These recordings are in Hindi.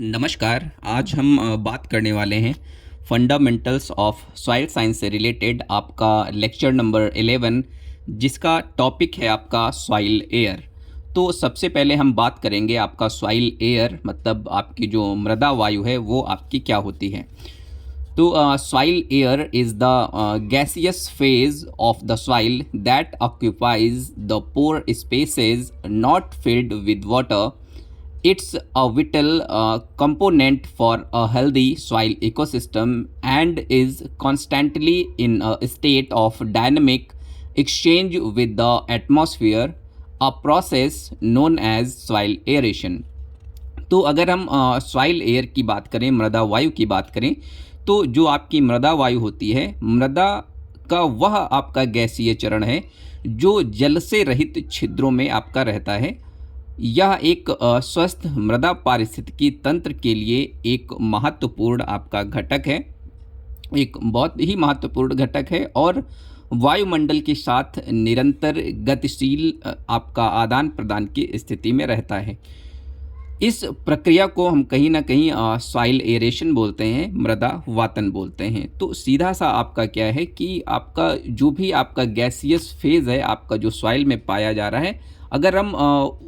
नमस्कार। आज हम बात करने वाले हैं फंडामेंटल्स ऑफ सॉइल साइंस से रिलेटेड आपका लेक्चर नंबर 11, जिसका टॉपिक है आपका सॉइल एयर। तो सबसे पहले हम बात करेंगे आपका सॉइल एयर मतलब आपकी जो मृदा वायु है वो आपकी क्या होती है। तो soil air is the gaseous phase of the soil that occupies the pore spaces not filled with water. It's a vital component for a healthy soil ecosystem and is constantly in a state of dynamic exchange with the atmosphere, a process known as soil aeration. तो अगर हम सॉइल एयर की बात करें, मृदा वायु की बात करें, तो जो आपकी मृदा वायु होती है, मृदा का वह आपका गैसीय चरण है जो जल से रहित छिद्रों में आपका रहता है। यह एक स्वस्थ मृदा पारिस्थितिकी तंत्र के लिए एक महत्वपूर्ण आपका घटक है, एक बहुत ही महत्वपूर्ण घटक है और वायुमंडल के साथ निरंतर गतिशील आपका आदान प्रदान की स्थिति में रहता है। इस प्रक्रिया को हम कहीं ना कहीं सॉइल एरेशन बोलते हैं, मृदा वातन बोलते हैं। तो सीधा सा आपका क्या है कि आपका जो भी आपका गैसियस फेज़ है आपका जो सॉइल में पाया जा रहा है, अगर हम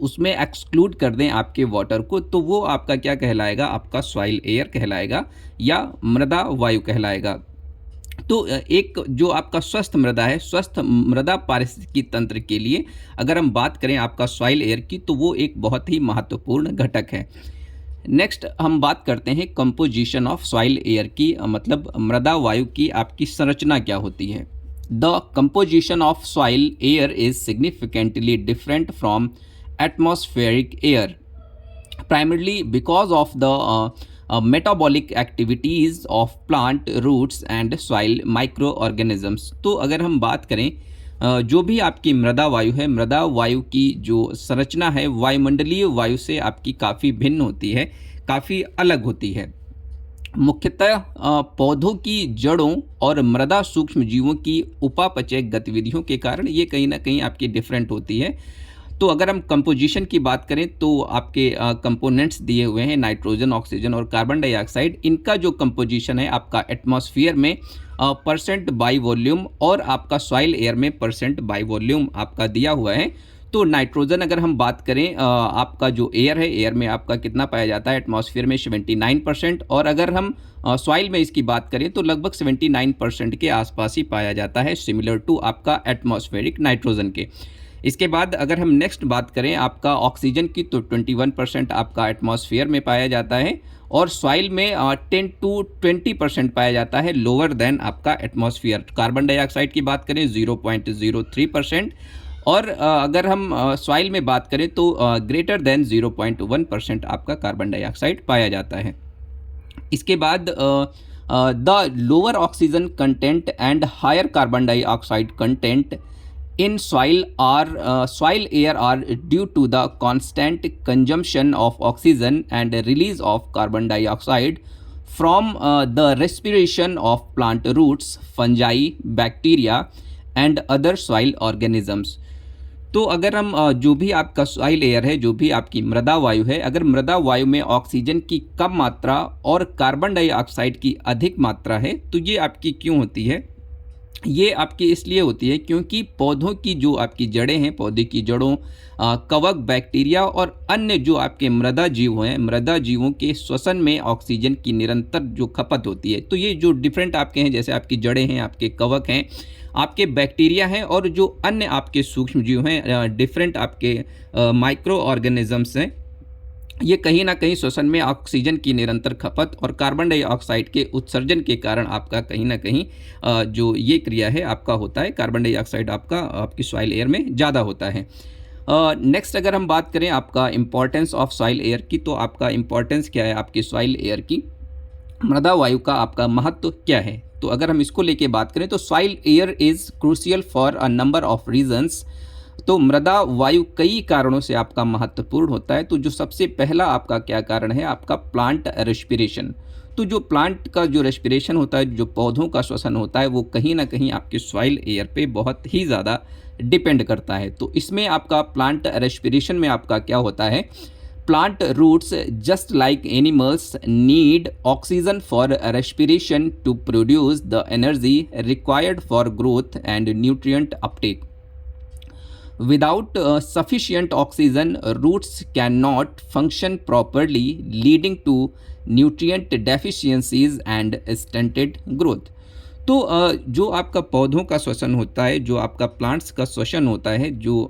उसमें एक्सक्लूड कर दें आपके वाटर को, तो वो आपका क्या कहलाएगा, आपका सॉइल एयर कहलाएगा या मृदा वायु कहलाएगा। तो एक जो आपका स्वस्थ मृदा है, स्वस्थ मृदा पारिस्थितिकी तंत्र के लिए अगर हम बात करें आपका सॉइल एयर की, तो वो एक बहुत ही महत्वपूर्ण घटक है। नेक्स्ट हम बात करते हैं कंपोजिशन ऑफ सॉइल एयर की, मतलब मृदा वायु की आपकी संरचना क्या होती है। The composition of soil air is significantly different from atmospheric air, primarily because of the metabolic activities of plant roots and soil microorganisms। तो अगर हम बात करें जो भी आपकी मृदा वायु है, मृदा वायु की जो संरचना है वायुमंडलीय वायु से आपकी काफ़ी भिन्न होती है, काफ़ी अलग होती है। मुख्यतः पौधों की जड़ों और मृदा सूक्ष्म जीवों की उपापचय गतिविधियों के कारण ये कहीं ना कहीं आपकी डिफरेंट होती है। तो अगर हम कंपोजिशन की बात करें तो आपके कंपोनेंट्स दिए हुए हैं, नाइट्रोजन, ऑक्सीजन और कार्बन डाइऑक्साइड। इनका जो कंपोजिशन है आपका एटमॉस्फेयर में परसेंट बाई वॉल्यूम और आपका सॉइल एयर में परसेंट बाई वॉल्यूम आपका दिया हुआ है। तो नाइट्रोजन अगर हम बात करें आपका जो एयर है, एयर में आपका कितना पाया जाता है, एटमॉस्फेयर में 79%, और अगर हम सॉइल में इसकी बात करें तो लगभग 79% के आसपास ही पाया जाता है, सिमिलर टू आपका एटमॉस्फेरिक नाइट्रोजन के। इसके बाद अगर हम नेक्स्ट बात करें आपका ऑक्सीजन की, तो 21% आपका एटमॉस्फेयर में पाया जाता है और सॉइल में 10 to 20% पाया जाता है, लोअर देन आपका एटमॉस्फेयर। कार्बन डाइऑक्साइड की बात करें 0.03%, और अगर हम सॉइल में बात करें तो ग्रेटर देन 0.1% आपका कार्बन डाइऑक्साइड पाया जाता है। इसके बाद the lower oxygen content and higher carbon dioxide content in soil air are due to the constant consumption of oxygen and release of carbon dioxide from the respiration of plant roots, fungi, bacteria and other soil organisms। तो अगर हम जो भी आपका सॉइल एयर है, जो भी आपकी मृदा वायु है, अगर मृदा वायु में ऑक्सीजन की कम मात्रा और कार्बन डाइऑक्साइड की अधिक मात्रा है, तो ये आपकी क्यों होती है? ये आपकी इसलिए होती है क्योंकि पौधों की जो आपकी जड़ें हैं, पौधे की जड़ों कवक, बैक्टीरिया और अन्य जो आपके मृदा जीव हैं, मृदा जीवों के श्वसन में ऑक्सीजन की निरंतर जो खपत होती है। तो ये जो डिफरेंट आपके हैं, जैसे आपकी जड़ें हैं, आपके कवक हैं, आपके बैक्टीरिया हैं और जो अन्य आपके सूक्ष्म जीव हैं, डिफरेंट आपके माइक्रो ऑर्गेनिजम्स हैं, ये कहीं ना कहीं श्वसन में ऑक्सीजन की निरंतर खपत और कार्बन डाइऑक्साइड के उत्सर्जन के कारण आपका कहीं ना कहीं जो ये क्रिया है आपका होता है, कार्बन डाइऑक्साइड आपका आपकी सॉइल एयर में ज़्यादा होता है। नेक्स्ट अगर हम बात करें आपका इम्पॉर्टेंस ऑफ सॉइल एयर की, तो आपका इम्पॉर्टेंस क्या है आपकी सॉइल एयर की, मृदा वायु का आपका महत्व क्या है। तो अगर हम इसको लेके बात करें तो soil air is crucial for a number of reasons. तो मृदा वायु कई कारणों से आपका महत्वपूर्ण होता है। तो जो सबसे पहला आपका क्या कारण है, आपका प्लांट रेस्पिरेशन। तो जो प्लांट का जो रेस्पिरेशन होता है, जो पौधों का श्वसन होता है, वो कहीं ना कहीं आपके सॉइल एयर पे बहुत ही ज़्यादा डिपेंड करता है। तो इसमें आपका प्लांट रेस्पिरेशन में आपका क्या होता है, Plant roots, just like animals, need oxygen for respiration to produce the energy required for growth and nutrient uptake. Without sufficient oxygen, roots cannot function properly, leading to nutrient deficiencies and stunted growth. तो जो आपका पौधों का श्वसन होता है, जो आपका प्लांट्स का श्वसन होता है, जो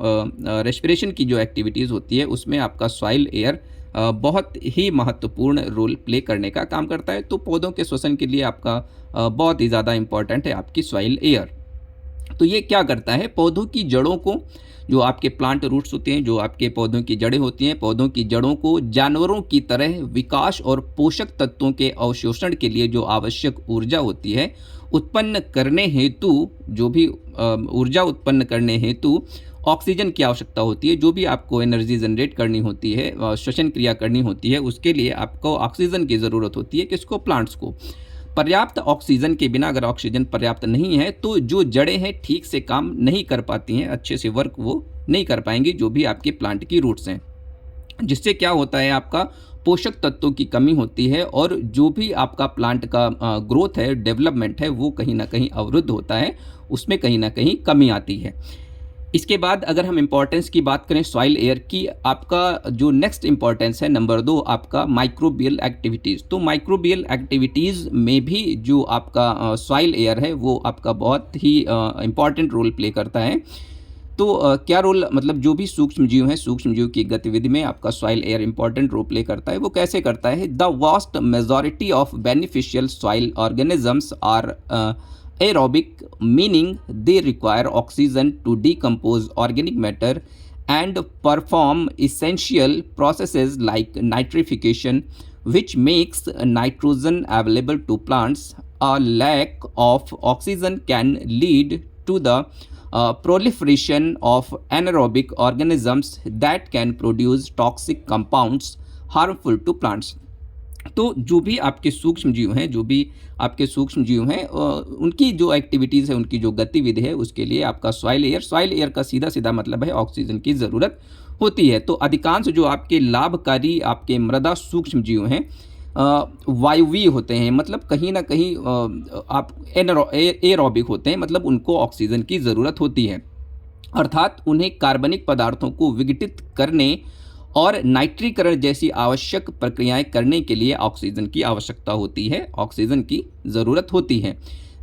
रेस्पिरेशन की जो एक्टिविटीज़ होती है, उसमें आपका सॉइल एयर बहुत ही महत्वपूर्ण रोल प्ले करने का काम करता है। तो पौधों के श्वसन के लिए आपका बहुत ही ज़्यादा इम्पॉर्टेंट है आपकी सॉइल एयर। तो ये क्या करता है, पौधों की जड़ों को, जो आपके प्लांट रूट्स होते हैं, जो आपके पौधों की जड़ें होती हैं, पौधों की जड़ों को जानवरों की तरह विकास और पोषक तत्वों के अवशोषण के लिए जो आवश्यक ऊर्जा होती है उत्पन्न करने हेतु, जो भी ऊर्जा उत्पन्न करने हेतु ऑक्सीजन की आवश्यकता होती है। जो भी आपको एनर्जी जनरेट करनी होती है, श्वसन क्रिया करनी होती है, उसके लिए आपको ऑक्सीजन की ज़रूरत होती है। किसको? प्लांट्स को। पर्याप्त ऑक्सीजन के बिना, अगर ऑक्सीजन पर्याप्त नहीं है, तो जो जड़ें हैं ठीक से काम नहीं कर पाती हैं, अच्छे से वर्क वो नहीं कर पाएंगी, जो भी आपके प्लांट की रूट्स हैं। जिससे क्या होता है, आपका पोषक तत्वों की कमी होती है और जो भी आपका प्लांट का ग्रोथ है, डेवलपमेंट है, वो कहीं ना कहीं अवरुद्ध होता है, उसमें कहीं ना कहीं कमी आती है। इसके बाद अगर हम इम्पोर्टेंस की बात करें सॉइल एयर की, आपका जो नेक्स्ट इम्पोर्टेंस है नंबर 2, आपका माइक्रोबियल एक्टिविटीज़। तो माइक्रोबियल एक्टिविटीज़ में भी जो आपका सॉइल एयर है वो आपका बहुत ही इम्पॉर्टेंट रोल प्ले करता है। तो क्या रोल, मतलब जो भी सूक्ष्म जीव हैं, सूक्ष्म जीव की गतिविधि में आपका soil air important role play करता है। वो कैसे करता है? The vast majority of beneficial soil organisms are aerobic, meaning they require oxygen to decompose organic matter and perform essential processes like nitrification, which makes nitrogen available to plants. A lack of oxygen can lead to the proliferation of anaerobic organisms that can produce toxic compounds harmful to plants. तो जो भी आपके सूक्ष्म जीव हैं, जो भी आपके सूक्ष्म जीव हैं, उनकी जो एक्टिविटीज़ है, उनकी जो गतिविधि है, उसके लिए आपका सॉइल एयर का सीधा सीधा मतलब है ऑक्सीजन की ज़रूरत होती है। तो अधिकांश जो आपके लाभकारी आपके मृदा सूक्ष्म जीव हैं वायुवीय होते हैं, मतलब कहीं ना कहीं आप एरोबिक होते हैं, मतलब उनको ऑक्सीजन की ज़रूरत होती है। अर्थात उन्हें कार्बनिक पदार्थों को विघटित करने और नाइट्रीकरण जैसी आवश्यक प्रक्रियाएं करने के लिए ऑक्सीजन की आवश्यकता होती है, ऑक्सीजन की ज़रूरत होती है,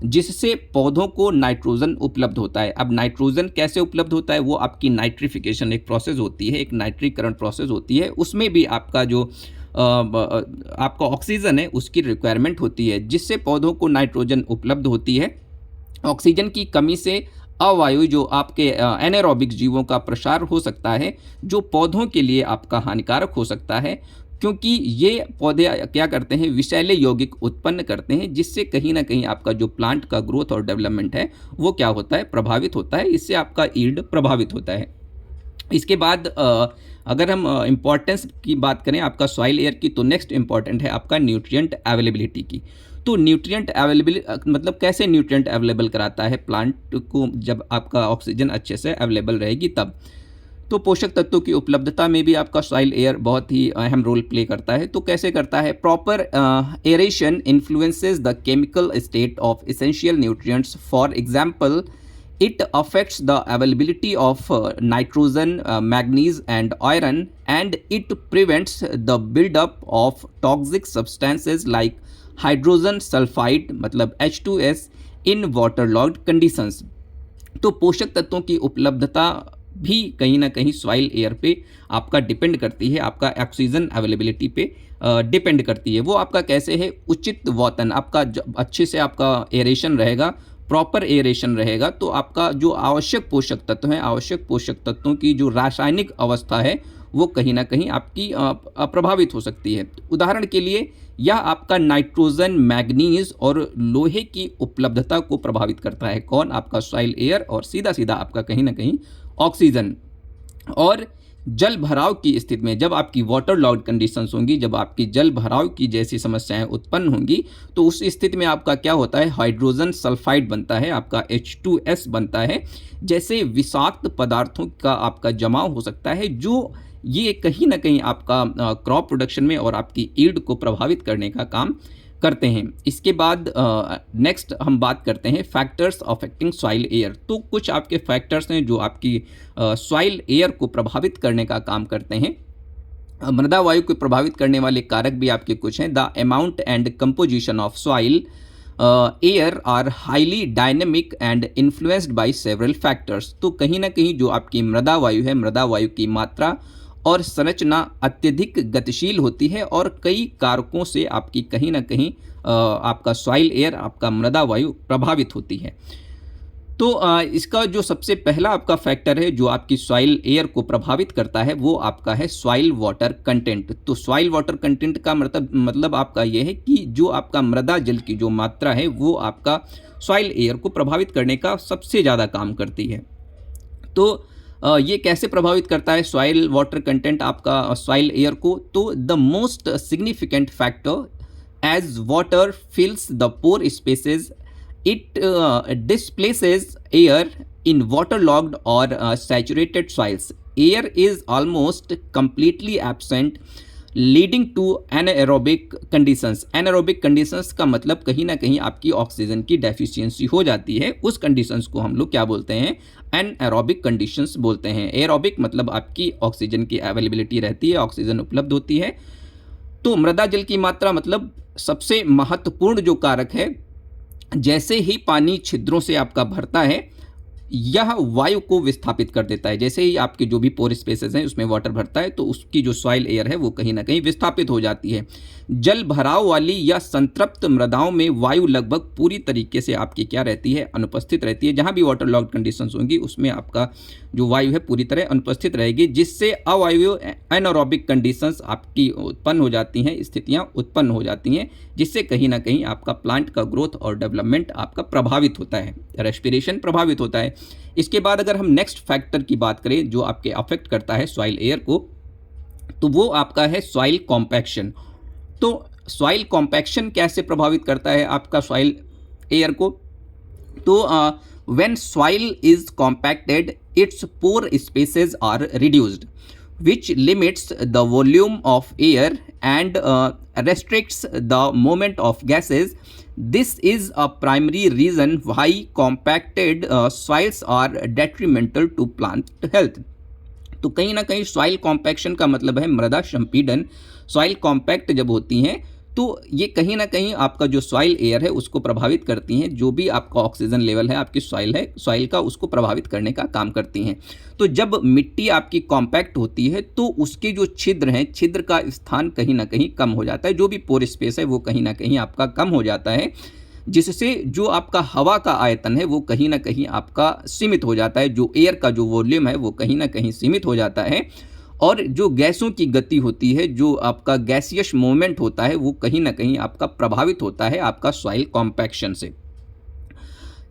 जिससे पौधों को नाइट्रोजन उपलब्ध होता है। अब नाइट्रोजन कैसे उपलब्ध होता है? वो आपकी नाइट्रिफिकेशन एक प्रोसेस होती है, एक नाइट्रीकरण प्रोसेस होती है, उसमें भी आपका जो आपका ऑक्सीजन है उसकी रिक्वायरमेंट होती है, जिससे पौधों को नाइट्रोजन उपलब्ध होती है। ऑक्सीजन की कमी से अवायु जो आपके एनारोबिक जीवों का प्रसार हो सकता है, जो पौधों के लिए आपका हानिकारक हो सकता है, क्योंकि ये पौधे क्या करते हैं, विषैले यौगिक उत्पन्न करते हैं, जिससे कहीं ना कहीं आपका जो प्लांट का ग्रोथ और डेवलपमेंट है वो क्या होता है, प्रभावित होता है। इससे आपका यील्ड प्रभावित होता है। इसके बाद अगर हम इम्पॉर्टेंस की बात करें आपका सॉइल एयर की, तो नेक्स्ट इम्पॉर्टेंट है आपका न्यूट्रिएंट अवेलेबिलिटी की। तो न्यूट्रिएंट अवेलेबिलिटी मतलब कैसे न्यूट्रिएंट अवेलेबल कराता है प्लांट को, जब आपका ऑक्सीजन अच्छे से अवेलेबल रहेगी तब। तो पोषक तत्वों की उपलब्धता में भी आपका सॉइल एयर बहुत ही अहम रोल प्ले करता है। तो कैसे करता है? Proper aeration influences the chemical state of essential nutrients. For example, it affects the availability of nitrogen, manganese and iron, and it prevents the buildup of toxic substances like hydrogen sulfide मतलब H2S in waterlogged conditions। तो पोषक तत्वों की उपलब्धता भी कहीं ना कहीं सॉइल एयर पे आपका डिपेंड करती है, आपका ऑक्सीजन अवेलेबिलिटी पे डिपेंड करती है। वो आपका कैसे है? उचित वातन, आपका अच्छे से आपका एरेशन रहेगा, प्रॉपर एरेशन रहेगा, तो आपका जो आवश्यक पोषक तत्व हैं, आवश्यक पोषक तत्वों की जो रासायनिक अवस्था है वो कहीं ना कहीं आपकी प्रभावित हो सकती है। उदाहरण के लिए यह आपका नाइट्रोजन, मैग्नीज और लोहे की उपलब्धता को प्रभावित करता है। कौन? आपका सॉइल एयर, और सीधा सीधा आपका कहीं ना कहीं ऑक्सीजन। और जल भराव की स्थिति में, जब आपकी वाटर लॉग्ड कंडीशंस होंगी, जब आपकी जल भराव की जैसी समस्याएं उत्पन्न होंगी, तो उस स्थिति में आपका क्या होता है? हाइड्रोजन सल्फाइड बनता है, आपका H2S बनता है, जैसे विषाक्त पदार्थों का आपका जमाव हो सकता है, जो ये कहीं ना कहीं आपका क्रॉप प्रोडक्शन में और आपकी ईल्ड को प्रभावित करने का काम करते हैं। इसके बाद नेक्स्ट हम बात करते हैं फैक्टर्स अफेक्टिंग सॉइल एयर। तो कुछ आपके फैक्टर्स हैं जो आपकी सॉइल एयर को प्रभावित करने का काम करते हैं। मृदा वायु को प्रभावित करने वाले कारक भी आपके कुछ हैं। The amount and composition of soil air are highly dynamic and influenced by several factors. तो कहीं ना कहीं जो आपकी मृदा वायु है, मृदा वायु की मात्रा और संरचना अत्यधिक गतिशील होती है और कई कारकों से आपकी कहीं ना कहीं आपका सॉइल एयर, आपका मृदा वायु प्रभावित होती है। तो इसका जो सबसे पहला आपका फैक्टर है जो आपकी सॉइल एयर को प्रभावित करता है वो आपका है सॉइल वाटर कंटेंट। तो सॉइल वाटर कंटेंट का मतलब आपका ये है कि जो आपका मृदा जल की जो मात्रा है वो आपका सॉइल एयर को प्रभावित करने का सबसे ज़्यादा काम करती है। तो ये कैसे प्रभावित करता है सॉइल वाटर कंटेंट आपका सॉइल एयर को? तो the most significant factor as water fills the pore spaces it displaces air in waterlogged or saturated soils. Air is almost completely absent, leading to anaerobic conditions. Anaerobic conditions का मतलब कहीं ना कहीं आपकी ऑक्सीजन की डेफिशिएंसी हो जाती है। उस कंडीशंस को हम लोग क्या बोलते हैं? एनएरोबिक कंडीशंस बोलते हैं। एरोबिक मतलब आपकी ऑक्सीजन की अवेलेबिलिटी रहती है, ऑक्सीजन उपलब्ध होती है। तो मृदा जल की मात्रा मतलब सबसे महत्वपूर्ण जो कारक है, जैसे ही पानी छिद्रों से आपका भरता है यह वायु को विस्थापित कर देता है। जैसे ही आपके जो भी पोर स्पेसेस हैं उसमें वाटर भरता है तो उसकी जो सॉइल एयर है वो कहीं ना कहीं विस्थापित हो जाती है। जल भराव वाली या संतृप्त मृदाओं में वायु लगभग पूरी तरीके से आपकी क्या रहती है? अनुपस्थित रहती है। जहाँ भी वाटर लॉग्ड कंडीशंस होंगी उसमें आपका जो वायु है पूरी तरह अनुपस्थित रहेगी, जिससे अवायु एनारोबिक कंडीशंस आपकी उत्पन्न हो जाती हैं, स्थितियाँ उत्पन्न हो जाती हैं, जिससे कहीं ना कहीं आपका प्लांट का ग्रोथ और डेवलपमेंट आपका प्रभावित होता है, रेस्पिरेशन प्रभावित होता है। इसके बाद अगर हम नेक्स्ट फैक्टर की बात करें जो आपके अफेक्ट करता है सॉइल एयर को, तो वो आपका है सॉइल कॉम्पैक्शन। तो सॉइल कॉम्पैक्शन कैसे प्रभावित करता है आपका सॉइल एयर को? तो when soil is compacted its pore spaces are reduced which limits the volume of air and restricts the movement of gases. This is a primary reason why compacted soils are detrimental to plant health. तो कहीं ना कहीं सॉइल कॉम्पैक्शन का मतलब है मृदा संपीड़न। सॉइल कॉम्पैक्ट जब होती हैं तो ये कहीं ना कहीं आपका जो सॉइल एयर है उसको प्रभावित करती हैं। जो भी आपका ऑक्सीजन लेवल है आपकी सॉइल है, सॉइल का, उसको प्रभावित करने का काम करती हैं। तो जब मिट्टी आपकी कॉम्पैक्ट होती है तो उसके जो छिद्र हैं, छिद्र का स्थान कहीं ना कहीं कम हो जाता है। जो भी पोर स्पेस है वो कहीं ना कहीं आपका कम हो जाता है, जिससे जो आपका हवा का आयतन है वो कहीं ना कहीं आपका सीमित हो जाता है। जो एयर का जो वॉल्यूम है वो कहीं ना कहीं सीमित हो जाता है और जो गैसों की गति होती है, जो आपका गैसियस मूवमेंट होता है वो कहीं ना कहीं आपका प्रभावित होता है आपका सॉइल कॉम्पैक्शन से।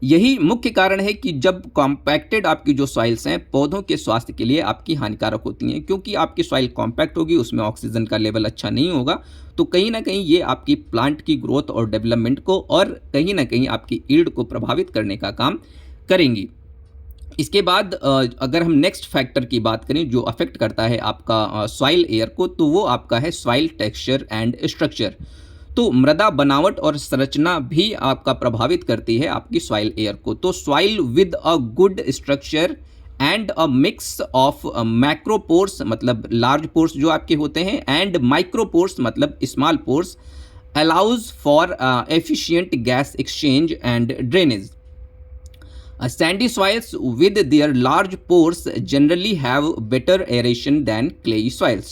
यही मुख्य कारण है कि जब कॉम्पैक्टेड आपकी जो सॉइल्स हैं पौधों के स्वास्थ्य के लिए आपकी हानिकारक होती हैं, क्योंकि आपकी सॉइल कॉम्पैक्ट होगी, उसमें ऑक्सीजन का लेवल अच्छा नहीं होगा, तो कहीं ना कहीं ये आपकी प्लांट की ग्रोथ और डेवलपमेंट को और कहीं ना कहीं आपकी ईल्ड को प्रभावित करने का काम करेंगी। इसके बाद अगर हम नेक्स्ट फैक्टर की बात करें जो अफेक्ट करता है आपका सॉइल एयर को, तो वो आपका है सॉइल टेक्सचर एंड स्ट्रक्चर। तो मृदा बनावट और संरचना भी आपका प्रभावित करती है आपकी सॉइल एयर को। तो soil with a good structure and a mix of macropores मतलब लार्ज पोर्स जो आपके होते हैं एंड माइक्रोपोर्स मतलब small pores allows for efficient gas exchange and drainage. Sandy soils with their large pores generally have better aeration than clayey soils.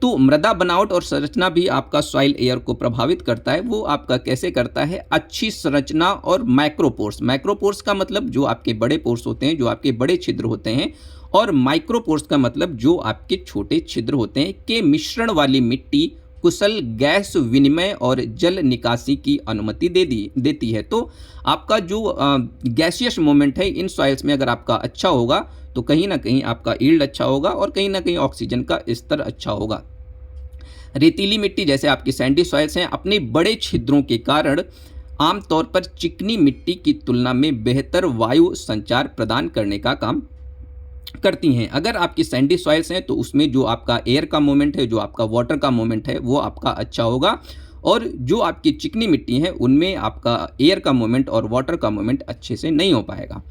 तो मृदा बनावट और संरचना भी आपका सॉइल एयर को प्रभावित करता है। वो आपका कैसे करता है? अच्छी संरचना और माइक्रोपोर्स। माइक्रोपोर्स का मतलब जो आपके बड़े पोर्स होते हैं, जो आपके बड़े छिद्र होते हैं, और माइक्रोपोर्स का मतलब जो आपके छोटे छिद्र होते हैं के मिश्रण वाली मिट्टी कुशल गैस विनिमय और जल निकासी की अनुमति देती है। तो आपका जो गैसियस मोमेंट है इन सॉइल्स में अगर आपका अच्छा होगा तो कहीं ना कहीं आपका ईल्ड अच्छा होगा और कहीं ना कहीं ऑक्सीजन का स्तर अच्छा होगा। रेतीली मिट्टी जैसे आपकी सैंडी सॉइल्स हैं अपने बड़े छिद्रों के कारण आमतौर पर चिकनी मिट्टी की तुलना में बेहतर वायु संचार प्रदान करने का काम करती हैं। अगर आपकी सैंडी सॉइल्स हैं तो उसमें जो आपका एयर का मूवमेंट है, जो आपका वाटर का मूवमेंट है, वो आपका अच्छा होगा, और जो आपकी चिकनी मिट्टी है उनमें आपका एयर का मूवमेंट और वाटर का मूवमेंट अच्छे से नहीं हो पाएगा।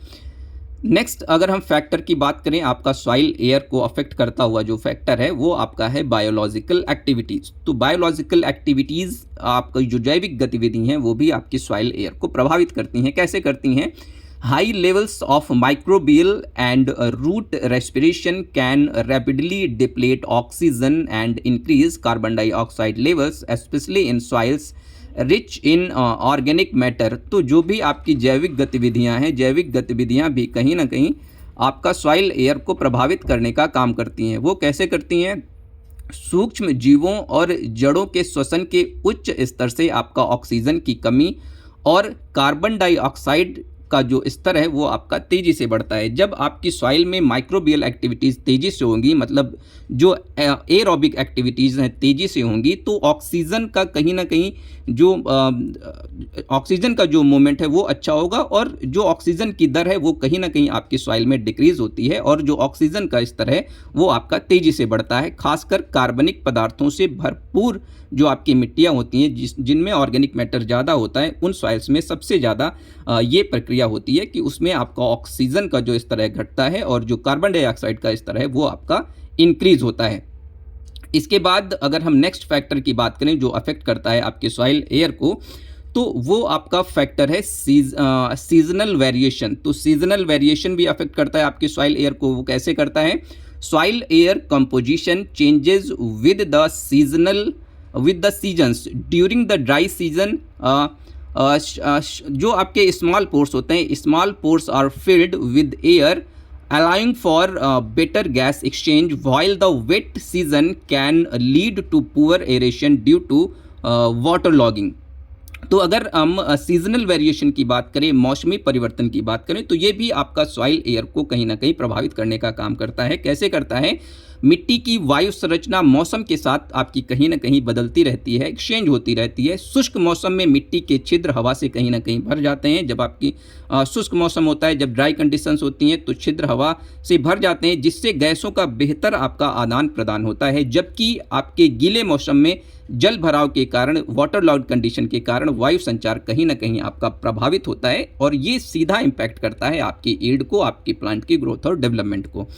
नेक्स्ट, अगर हम फैक्टर की बात करें, आपका सॉइल एयर को अफेक्ट करता हुआ जो फैक्टर है वो आपका है बायोलॉजिकल एक्टिविटीज़। तो बायोलॉजिकल एक्टिविटीज़, आपकी जो जैविक गतिविधि हैं वो भी आपकी सॉइल एयर को प्रभावित करती हैं। कैसे करती हैं? High levels of microbial and root respiration can rapidly deplete oxygen and increase carbon dioxide levels especially in soils rich in organic matter. तो जो भी आपकी जैविक गतिविधियां हैं, जैविक गतिविधियां भी कहीं ना कहीं आपका सॉइल एयर को प्रभावित करने का काम करती हैं। वो कैसे करती हैं? सूक्ष्म जीवों और जड़ों के श्वसन के उच्च स्तर से आपका ऑक्सीजन की कमी और कार्बन डाइऑक्साइड का जो स्तर है वो आपका तेज़ी से बढ़ता है। जब आपकी सॉइल में माइक्रोबियल एक्टिविटीज़ तेज़ी से होंगी, मतलब जो एरोबिक एक्टिविटीज़ हैं तेज़ी से होंगी, तो ऑक्सीजन का कहीं ना कहीं जो ऑक्सीजन का जो मूवमेंट है वो अच्छा होगा, और जो ऑक्सीजन की दर है वो कहीं ना कहीं आपकी सॉइल में डिक्रीज़ होती है, और जो ऑक्सीजन का स्तर है वो आपका तेज़ी से बढ़ता है। खासकर कार्बनिक पदार्थों से भरपूर जो आपकी मिट्टियाँ होती हैं, जिनमें ऑर्गेनिक मैटर ज़्यादा होता है, उन सॉइल्स में सबसे ज़्यादा ये प्रक्रिया होती है कि उसमें आपका ऑक्सीजन का जो स्तर है घटता है और जो कार्बन डाइऑक्साइड का स्तर है वो आपका इंक्रीज होता है। इसके बाद अगर हम नेक्स्ट फैक्टर की बात करें जो अफेक्ट करता है आपके सॉइल एयर को, तो वो आपका फैक्टर है सीजनल वेरिएशन। तो सीजनल वेरिएशन भी अफेक्ट करता है आपके सॉइल एयर को। वो कैसे करता है? Soil air composition changes with the seasons during the dry season. जो आपके स्मॉल पोर्स होते हैं, small pores are filled with air allowing for better gas exchange, while the wet season can lead to poor aeration due to water logging। तो अगर हम सीजनल वेरिएशन की बात करें, मौसमी परिवर्तन की बात करें, तो ये भी आपका सॉइल एयर को कहीं ना कहीं प्रभावित करने का काम करता है। कैसे करता है? मिट्टी की वायु संरचना मौसम के साथ आपकी कहीं ना कहीं बदलती रहती है, एक्सचेंज होती रहती है। शुष्क मौसम में मिट्टी के छिद्र हवा से कहीं ना कहीं भर जाते हैं। जब आपकी शुष्क मौसम होता है, जब ड्राई कंडीशंस होती हैं, तो छिद्र हवा से भर जाते हैं, जिससे गैसों का बेहतर आपका आदान प्रदान होता है। जबकि आपके गीले मौसम में जल भराव के कारण, वाटर लॉग्ड कंडीशन के कारण वायु संचार कहीं ना कहीं आपका प्रभावित होता है, और ये सीधा इम्पैक्ट करता है आपकी ईल्ड को, आपकी प्लांट की ग्रोथ और डेवलपमेंट को।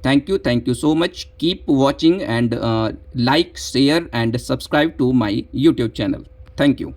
Thank you so much. Keep watching and like, share and subscribe to my YouTube channel. Thank you.